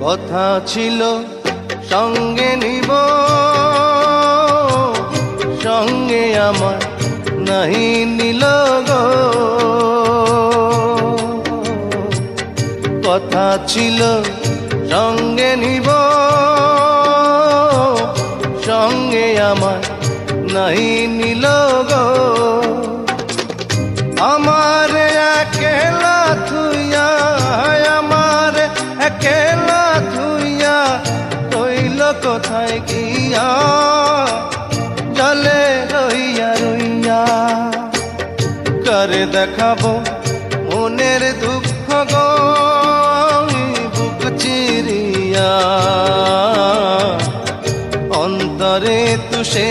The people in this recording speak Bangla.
কথা ছিল সঙ্গে নিব, সঙ্গে আমার নাহি নিল গো। কথা ছিল সঙ্গে নিব, সঙ্গে আমার নাহি নিল গো। আমার একেলা থুইয়া, আমার একেলা থুইয়া রইল কোথায় গিয়া, জলে রইয়া রইয়া। করে দেখাবো মনের দুঃখ গো বুক চিরিয়া, অন্তরে তুষে